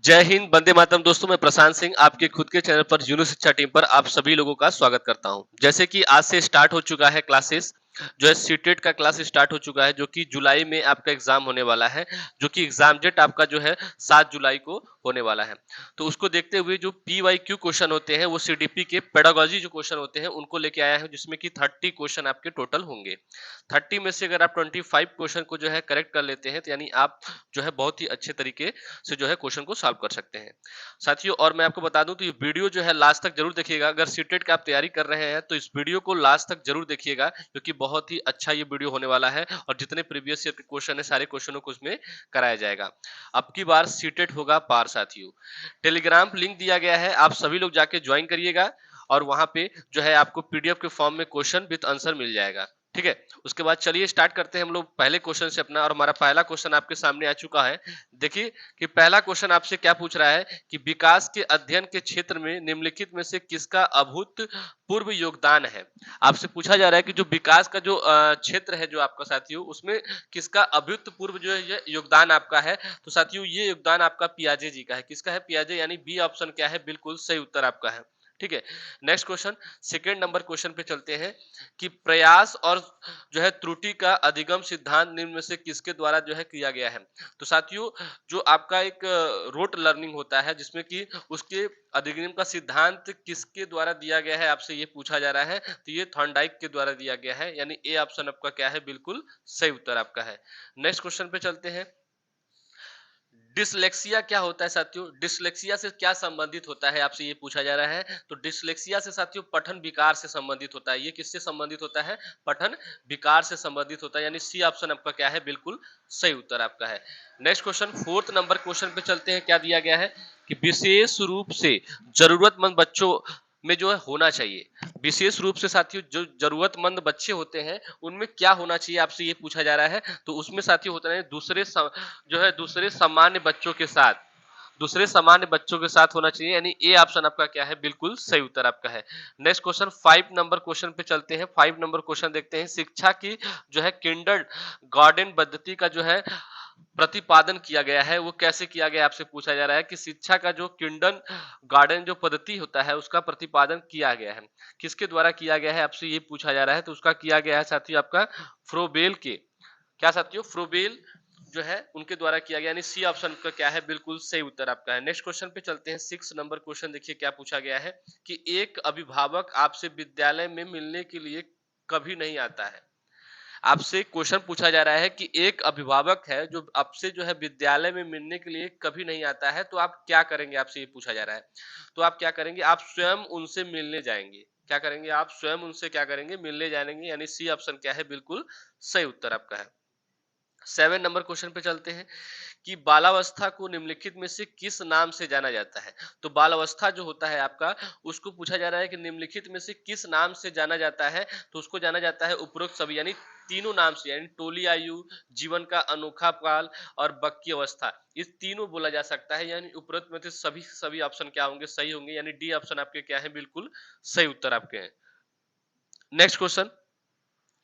जय हिंद, वंदे मातरम। दोस्तों, मैं प्रशांत सिंह आपके खुद के चैनल पर यूनो शिक्षा टीम पर आप सभी लोगों का स्वागत करता हूं। जैसे कि आज से स्टार्ट हो चुका है क्लासेस, जो है सीटेट का क्लास स्टार्ट हो चुका है, जो कि जुलाई में आपका एग्जाम होने वाला है, जो कि एग्जाम डेट आपका जो है 7 जुलाई को होने वाला है। तो उसको देखते हुए जो पीवाईक्यू क्वेश्चन होते हैं वो सीडीपी के पेडागोजी जो क्वेश्चन होते हैं उनको लेके आया है, जिसमें कि 30 क्वेश्चन आपके टोटल होंगे। 30 में से अगर आप 25 क्वेश्चन को जो है करेक्ट कर लेते हैं तो यानी आप जो है बहुत ही अच्छे तरीके से जो है क्वेश्चन को सॉल्व कर सकते हैं साथियों। और मैं आपको बता दूं तो ये वीडियो जो है लास्ट तक जरूर देखिएगा। अगर सीटेट का आप तैयारी कर रहे हैं तो इस वीडियो को लास्ट तक जरूर देखिएगा, क्योंकि बहुत ही अच्छा ये वीडियो होने वाला है और जितने प्रीवियस ईयर के क्वेश्चन है सारे क्वेश्चनों को उसमें कराया जाएगा। अब की बार सीटेट होगा पार साथियों। टेलीग्राम लिंक दिया गया है, आप सभी लोग जाके ज्वाइन करिएगा और वहां पे जो है आपको पीडीएफ के फॉर्म में क्वेश्चन विद आंसर मिल जाएगा। ठीक है, उसके बाद चलिए स्टार्ट करते हैं हम लोग पहले क्वेश्चन से अपना। और हमारा पहला क्वेश्चन आपके सामने आ चुका है। देखिए कि पहला क्वेश्चन आपसे क्या पूछ रहा है कि विकास के अध्ययन के क्षेत्र में निम्नलिखित में से किसका अभूतपूर्व योगदान है। आपसे पूछा जा रहा है कि जो विकास का जो क्षेत्र है जो आपका साथियों, उसमें किसका अभूतपूर्व जो है ये योगदान आपका है। तो साथियों ये योगदान आपका पियाजे जी का है। किसका है? पियाजे, यानी बी ऑप्शन क्या है? बिल्कुल सही उत्तर आपका है। ठीक है, next question, second number question पे चलते हैं कि प्रयास और जो है त्रुटि का अधिगम सिद्धांत निम्न में से किसके द्वारा जो है किया गया है। तो साथियों जो आपका एक रोट लर्निंग होता है, जिसमें कि उसके अधिगम का सिद्धांत किसके द्वारा दिया गया है, आपसे ये पूछा जा रहा है। तो ये थॉर्नडाइक के द्वारा दिया गया है, यानी ए ऑप्शन आपका क्या है? बिल्कुल सही उत्तर आपका है। नेक्स्ट क्वेश्चन पे चलते हैं। डिसलेक्सिया क्या होता है साथियों? डिसलेक्सिया से क्या संबंधित होता है, आपसे ये पूछा जा रहा है। तो डिसलेक्सिया से साथियों पठन विकार से संबंधित होता है। ये किससे संबंधित होता है? पठन विकार से संबंधित होता है, यानी सी ऑप्शन आपका क्या है? बिल्कुल सही उत्तर आपका है। Next question, fourth number question पे चलते हैं। क्या दिया गया है कि विशेष रूप से जरूरतमंद बच्चों में जो है होना चाहिए। विशेष रूप से साथियों जो जरूरतमंद बच्चे होते हैं उनमें क्या होना चाहिए, आपसे ये पूछा जा रहा है। तो उसमें साथियों होता है जो है दूसरे सामान्य बच्चों के साथ, दूसरे सामान्य बच्चों के साथ होना चाहिए, यानी ए ऑप्शन आपका क्या है? बिल्कुल सही उत्तर आपका है। नेक्स्ट क्वेश्चन, 5 नंबर क्वेश्चन पे चलते हैं। 5 नंबर क्वेश्चन देखते हैं। शिक्षा की जो है किंडर गार्डन पद्धति का जो है प्रतिपादन किया गया है, वो कैसे किया गया? आपसे पूछा जा रहा है कि शिक्षा का जो किंडन गार्डन जो पद्धति होता है उसका प्रतिपादन किया गया है, किसके द्वारा किया गया है, आपसे ये पूछा जा रहा है। तो उसका किया गया है साथियों आपका फ्रोबेल के, क्या साथियों? फ्रोबेल जो है उनके द्वारा किया गया, यानी सी ऑप्शन का क्या है? बिल्कुल सही उत्तर आपका है। नेक्स्ट क्वेश्चन पे चलते हैं। 6 नंबर क्वेश्चन देखिए क्या पूछा गया है कि एक अभिभावक आपसे विद्यालय में मिलने के लिए कभी नहीं आता है। आपसे क्वेश्चन पूछा जा रहा है कि एक अभिभावक है जो आपसे जो है विद्यालय में मिलने के लिए कभी नहीं आता है, तो आप क्या करेंगे, आपसे ये पूछा जा रहा है। तो आप क्या करेंगे? आप स्वयं उनसे मिलने जाएंगे। क्या करेंगे? आप स्वयं उनसे क्या करेंगे? मिलने जाएंगे, यानी सी ऑप्शन क्या है? बिल्कुल सही उत्तर आपका है। 7 नंबर क्वेश्चन पे चलते हैं कि बालावस्था को निम्नलिखित में से किस नाम से जाना जाता है। तो बालावस्था जो होता है आपका, उसको पूछा जा रहा है कि निम्नलिखित में से किस नाम से जाना जाता है। तो उसको जाना जाता है उपरोक्त सभी, यानी तीनों नाम से, यानी टोली आयु, जीवन का अनोखा काल और बक्की अवस्था, इस तीनों बोला जा सकता है। यानी उपरोक्त में से सभी सभी ऑप्शन क्या होंगे? सही होंगे, यानी डी ऑप्शन आपके क्या है? बिल्कुल सही उत्तर आपके हैं। नेक्स्ट क्वेश्चन,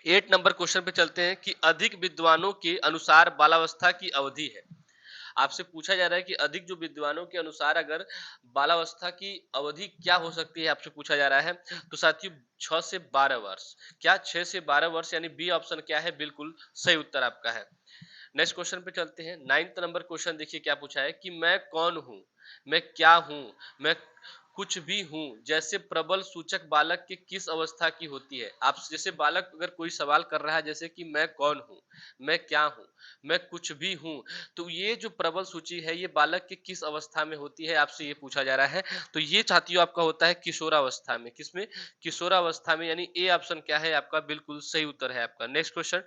8 नंबर क्वेश्चन पे चलते हैं कि अधिक विद्वानों के अनुसार बालावस्था की अवधि है। आपसे पूछा जा रहा है कि अधिक जो विद्वानों के अनुसार अगर बालावस्था की अवधि क्या हो सकती है, आपसे पूछा जा रहा है। तो साथियों 6 से 12 वर्ष। क्या 6 से 12 वर्ष, यानी बी ऑप्शन क्या है? बिल्कुल सही उत्तर आपका है। नेक्स्ट क्वेश्चन पे चलते हैं। 9th नंबर क्वेश्चन देखिए क्या पूछा है कि मैं कौन हूं, मैं क्या हूं, मैं कुछ भी हूं जैसे प्रबल सूचक बालक की किस अवस्था की होती है। आप जैसे बालक अगर कोई सवाल कर रहा है जैसे कि मैं कौन हूं, मैं क्या हूं, मैं कुछ भी हूं, तो ये जो प्रबल सूची है ये बालक की किस अवस्था में होती है, आपसे ये पूछा जा रहा है। तो ये साथियों आपका होता है किशोरावस्था में। किसमें? किशोरावस्था में, यानी ए ऑप्शन क्या है आपका? बिल्कुल सही उत्तर है आपका। Next question,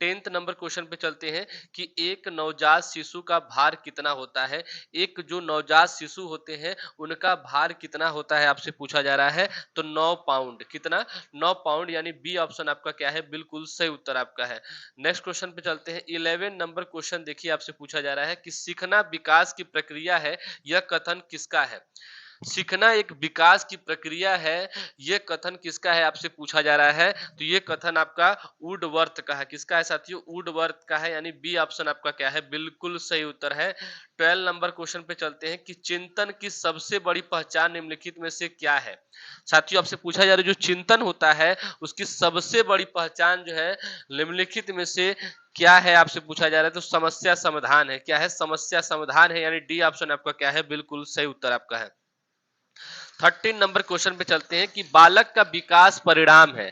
10th number question पे चलते हैं कि एक नवजात शिशु का भार कितना होता है। एक जो नवजात शिशु होते हैं उनका भार कितना होता है, आपसे पूछा जा रहा है। तो 9 पाउंड। कितना? 9 पाउंड, यानी बी ऑप्शन आपका क्या है? बिल्कुल सही उत्तर आपका है। नेक्स्ट क्वेश्चन पे चलते हैं। 11 नंबर क्वेश्चन देखिए आपसे पूछा जा रहा है कि सीखना विकास की प्रक्रिया है, यह कथन किसका है। सीखना एक विकास की प्रक्रिया है। ये कथन किसका है आपसे पूछा जा रहा है, तो ये कथन आपका वुडवर्थ का है। किसका है साथियों? वुडवर्थ का है, यानी बी ऑप्शन आपका क्या है? बिल्कुल सही उत्तर है। 12 नंबर क्वेश्चन पे चलते हैं कि चिंतन की सबसे बड़ी पहचान निम्नलिखित में से क्या है? साथियों आपसे पूछा जा रहा है जो चिंतन होता है उसकी सबसे बड़ी पहचान जो है निम्नलिखित में से क्या है आपसे पूछा जा रहा है, तो समस्या समाधान है। क्या है? समस्या समाधान है, यानी डी ऑप्शन आपका क्या है? बिल्कुल सही उत्तर आपका है। 13 नंबर क्वेश्चन पे चलते हैं कि बालक का विकास परिणाम है।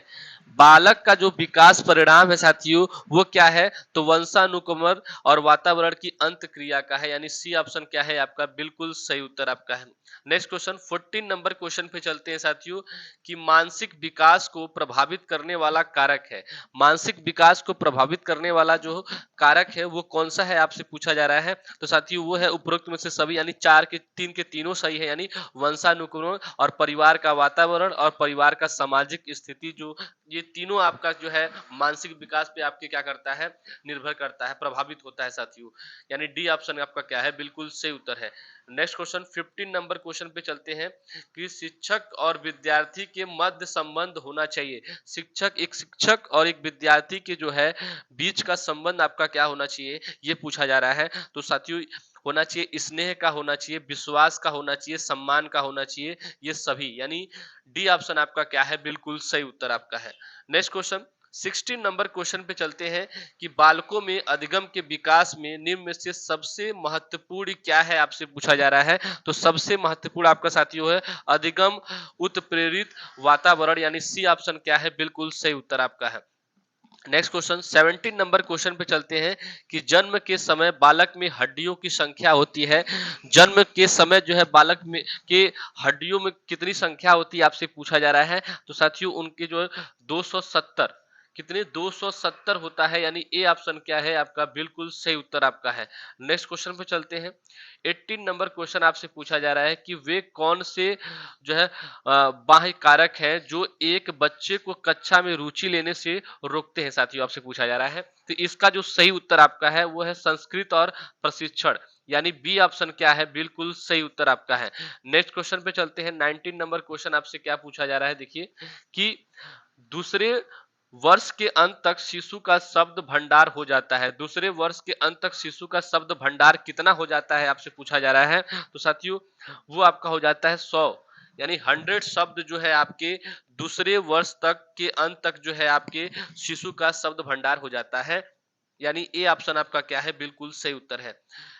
बालक का जो विकास परिणाम है साथियों वो क्या है? तो वंशानुक्रमण और वातावरण की अंत क्रिया का है, यानी सी ऑप्शन क्या है आपका? बिल्कुल सही उत्तर आपका है। नेक्स्ट क्वेश्चन 14 नंबर क्वेश्चन पे चलते हैं साथियों कि मानसिक विकास को प्रभावित करने वाला कारक है। मानसिक विकास को प्रभावित करने वाला जो कारक है वो कौन सा है आपसे पूछा जा रहा है, तो साथियों वो है उपरोक्त में से सभी, यानी चार के तीन के तीनों सही है, यानी वंशानुक्रमण और परिवार का वातावरण और परिवार का सामाजिक स्थिति, जो ये तीनों आपका जो है मानसिक विकास पे आपके क्या करता है? निर्भर करता है, प्रभावित होता है साथियों, यानी डी ऑप्शन आपका क्या है? बिल्कुल सही उत्तर है। नेक्स्ट क्वेश्चन 15 नंबर क्वेश्चन पे चलते हैं कि शिक्षक और विद्यार्थी के मध्य संबंध होना चाहिए। शिक्षक और एक विद्यार्थी के जो है बीच का संबंध आपका क्या होना चाहिए, ये पूछा जा रहा है। तो साथियों होना चाहिए स्नेह का, होना चाहिए विश्वास का, होना चाहिए सम्मान का, होना चाहिए ये सभी, यानी डी ऑप्शन आपका क्या है? बिल्कुल सही उत्तर आपका है। नेक्स्ट क्वेश्चन 16 नंबर क्वेश्चन पे चलते हैं कि बालकों में अधिगम के विकास में निम्न में से सबसे महत्वपूर्ण क्या है आपसे पूछा जा रहा है, तो सबसे महत्वपूर्ण आपका साथियों है अधिगम उत्प्रेरित वातावरण, यानी सी ऑप्शन क्या है? बिल्कुल सही उत्तर आपका है। नेक्स्ट क्वेश्चन 17 नंबर क्वेश्चन पे चलते हैं कि जन्म के समय बालक में हड्डियों की संख्या होती है। जन्म के समय जो है बालक में के हड्डियों में कितनी संख्या होती है आपसे पूछा जा रहा है, तो साथियों उनके जो 270, कितने? 270 होता है, यानी ए ऑप्शन क्या है आपका? बिल्कुल सही उत्तर आपका है। नेक्स्ट क्वेश्चन पे चलते हैं 18 नंबर क्वेश्चन आपसे पूछा जा रहा है कि वे कौन से जो है बाह्य कारक है जो एक बच्चे को कक्षा में रुचि लेने से रोकते हैं, साथियों आपसे पूछा जा रहा है। तो इसका जो सही उत्तर आपका है वो है संस्कृत और प्रशिक्षण, यानी बी ऑप्शन क्या है? बिल्कुल सही उत्तर आपका है। नेक्स्ट क्वेश्चन पे चलते हैं 19 नंबर क्वेश्चन आपसे क्या पूछा जा रहा है, देखिए कि दूसरे वर्ष के अंत तक शिशु का शब्द भंडार हो जाता है। दूसरे वर्ष के अंत तक शिशु का शब्द भंडार कितना हो जाता है आपसे पूछा जा रहा है, तो साथियों वो आपका हो जाता है 100, यानी 100 शब्द जो है आपके दूसरे वर्ष तक के अंत तक जो है आपके शिशु का शब्द भंडार हो जाता है, यानी ए ऑप्शन आपका क्या है? बिल्कुल सही उत्तर है।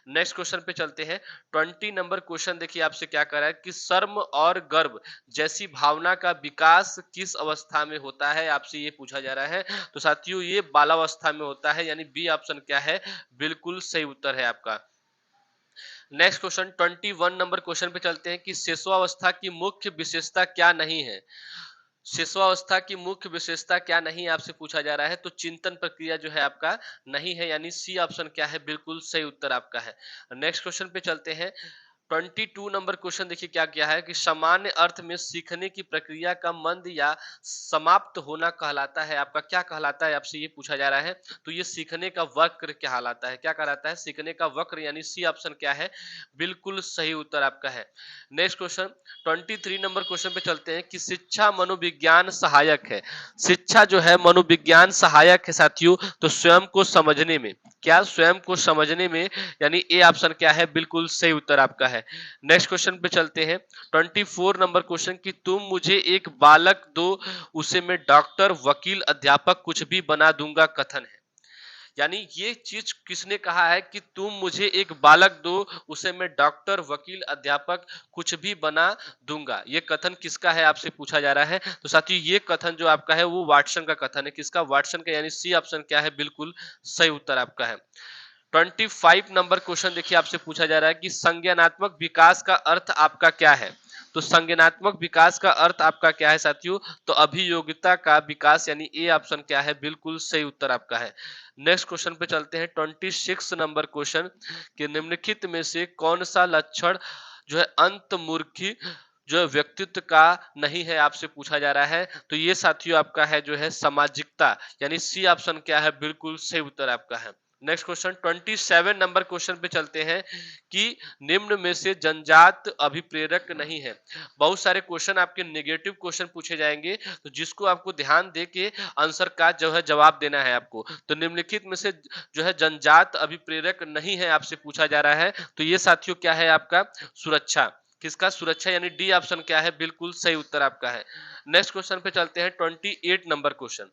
नेक्स्ट क्वेश्चन पे चलते हैं 20 नंबर क्वेश्चन, देखिए आपसे क्या कर रहा है कि शर्म और गर्व जैसी भावना का विकास किस अवस्था में होता है आपसे ये पूछा जा रहा है, तो साथियों ये बालावस्था में होता है, यानी बी ऑप्शन क्या है? बिल्कुल सही उत्तर है आपका। नेक्स्ट क्वेश्चन 21 नंबर क्वेश्चन पे चलते हैं कि शिशुअवस्था की मुख्य विशेषता क्या नहीं है। शिशुअवस्था की मुख्य विशेषता क्या नहीं आपसे पूछा जा रहा है, तो चिंतन प्रक्रिया जो है आपका नहीं है, यानी सी ऑप्शन क्या है? बिल्कुल सही उत्तर आपका है। नेक्स्ट क्वेश्चन पे चलते हैं 22 नंबर क्वेश्चन, देखिए क्या क्या है कि सामान्य अर्थ में सीखने की प्रक्रिया का मंद या समाप्त होना कहलाता है, आपका क्या कहलाता है आपसे ये पूछा जा रहा है, तो ये सीखने का वक्र कहलाता है। क्या कहलाता है? सीखने का वक्र, यानी सी ऑप्शन क्या है? बिल्कुल सही उत्तर आपका है। नेक्स्ट क्वेश्चन 23 नंबर क्वेश्चन पे चलते हैं कि शिक्षा मनोविज्ञान सहायक है। शिक्षा जो है मनोविज्ञान सहायक है साथियों, तो स्वयं को समझने में, क्या? स्वयं को समझने में, यानी ए ऑप्शन क्या है? बिल्कुल सही उत्तर आपका है। नेक्स्ट क्वेश्चन पे चलते हैं 24 नंबर क्वेश्चन कि तुम मुझे एक बालक दो उसे मैं डॉक्टर वकील अध्यापक कुछ भी बना दूंगा कथन है, यानी ये चीज किसने कहा है कि तुम मुझे एक बालक दो उसे मैं डॉक्टर वकील अध्यापक कुछ भी बना दूंगा, ये कथन किसका है आपसे पूछा जा रहा है, तो साथियों ये कथन जो आपका है वो वाटसन का कथन है। किसका? वाटसन का, यानी सी ऑप्शन क्या है? बिल्कुल सही उत्तर आपका है। 25 नंबर क्वेश्चन देखिए आपसे पूछा जा रहा है कि संज्ञानात्मक विकास का अर्थ आपका क्या है, तो संज्ञानात्मक विकास का अर्थ आपका क्या है साथियों, तो अभियोगिता का विकास, यानी ए ऑप्शन क्या है? बिल्कुल सही उत्तर आपका है। नेक्स्ट क्वेश्चन पे चलते हैं 26 नंबर क्वेश्चन कि निम्नलिखित में से कौन सा लक्षण जो है अंतर्मुखी जो है व्यक्तित्व का नहीं है आपसे पूछा जा रहा है, तो ये साथियों आपका है जो है सामाजिकता, यानी सी ऑप्शन क्या है? बिल्कुल सही उत्तर आपका है। नेक्स्ट क्वेश्चन 27 नंबर क्वेश्चन पे चलते हैं कि निम्न में से जन्जात अभिप्रेरक नहीं है। बहुत सारे क्वेश्चन आपके नेगेटिव क्वेश्चन पूछे जाएंगे, तो जिसको आपको ध्यान दे के आंसर का जो है जवाब देना है आपको। तो निम्नलिखित में से जो है जन्जात अभिप्रेरक नहीं है आपसे पूछा जा रहा है, तो ये साथियों क्या है आपका सुरक्षा। किसका सुरक्षा, यानी डी ऑप्शन क्या है, बिल्कुल सही उत्तर आपका है। नेक्स्ट क्वेश्चन पे चलते हैं 28 नंबर क्वेश्चन।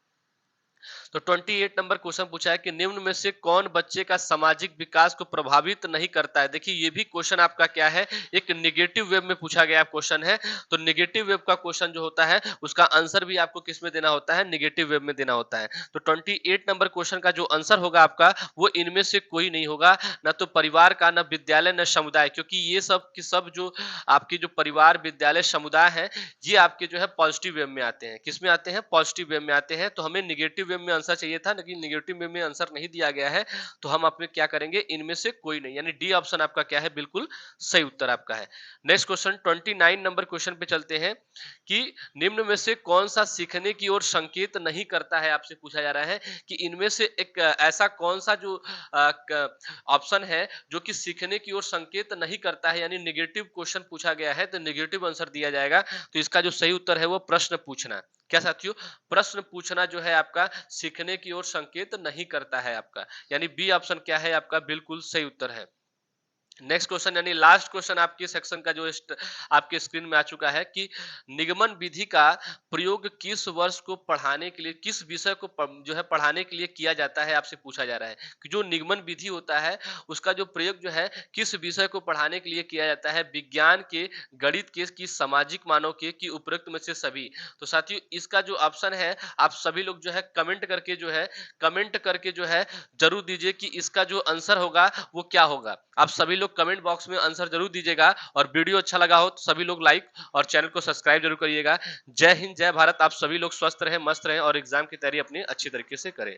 तो 28 नंबर क्वेश्चन पूछा है कि निम्न में से कौन बच्चे का सामाजिक विकास को प्रभावित नहीं करता है। देखिए ये भी क्वेश्चन आपका क्या है, एक नेगेटिव वेब में पूछा गया क्वेश्चन है। तो नेगेटिव वेब का क्वेश्चन जो होता है उसका आंसर भी आपको किस में देना होता है, नेगेटिव वेब में देना होता है। तो 28 नंबर क्वेश्चन का जो आंसर होगा आपका वो इनमें से कोई नहीं होगा, न तो परिवार का, न विद्यालय, न समुदाय, क्योंकि ये सब की सब जो आपकी जो परिवार, विद्यालय, समुदाय है, ये आपके जो है पॉजिटिव वेब में आते हैं। किस में आते हैं, पॉजिटिव वेब में आते हैं। तो हमें निगेटिव वेब में आंसर चाहिए था, लेकिन निगेटिव वेब में आंसर नहीं दिया गया है, तो हम आपको क्या करेंगे, इनमें से कोई नहीं, यानी डी ऑप्शन आपका क्या है, बिल्कुल सही उत्तर आपका है। नेक्स्ट क्वेश्चन 29 नंबर क्वेश्चन पे चलते हैं कि निम्न में से कौन सा सीखने की ओर संकेत नहीं करता है, आपसे पूछा जा रहा है कि इनमें से एक ऐसा कौन सा जो ऑप्शन है जो कि सीखने की ओर संकेत नहीं करता है, यानी नेगेटिव क्वेश्चन पूछा गया है तो नेगेटिव आंसर दिया जाएगा। तो इसका जो सही उत्तर है वो प्रश्न पूछना। क्या साथियों, प्रश्न पूछना जो है आपका सीखने की ओर संकेत नहीं करता है आपका, यानी बी ऑप्शन क्या है आपका, बिल्कुल सही उत्तर है। नेक्स्ट क्वेश्चन यानी लास्ट क्वेश्चन आपके सेक्शन का जो आपके स्क्रीन में आ चुका है कि निगमन विधि का प्रयोग किस वर्ष को पढ़ाने के लिए, किस विषय को जो है पढ़ाने के लिए किया जाता है, आपसे पूछा जा रहा है कि जो निगमन विधि होता है उसका जो प्रयोग जो है किस विषय को पढ़ाने के लिए किया जाता है, विज्ञान के, गणित के, की सामाजिक मानव के, की उपरोक्त में से सभी। तो साथियों इसका जो ऑप्शन है आप सभी लोग जो है कमेंट करके जो है जरूर दीजिए कि इसका जो आंसर होगा वो क्या होगा। आप सभी लोग कमेंट बॉक्स में आंसर जरूर दीजिएगा, और वीडियो अच्छा लगा हो तो सभी लोग लाइक और चैनल को सब्सक्राइब जरूर करिएगा। जय हिंद, जय भारत। आप सभी लोग स्वस्थ रहें, मस्त रहें और एग्जाम की तैयारी अपनी अच्छी तरीके से करें।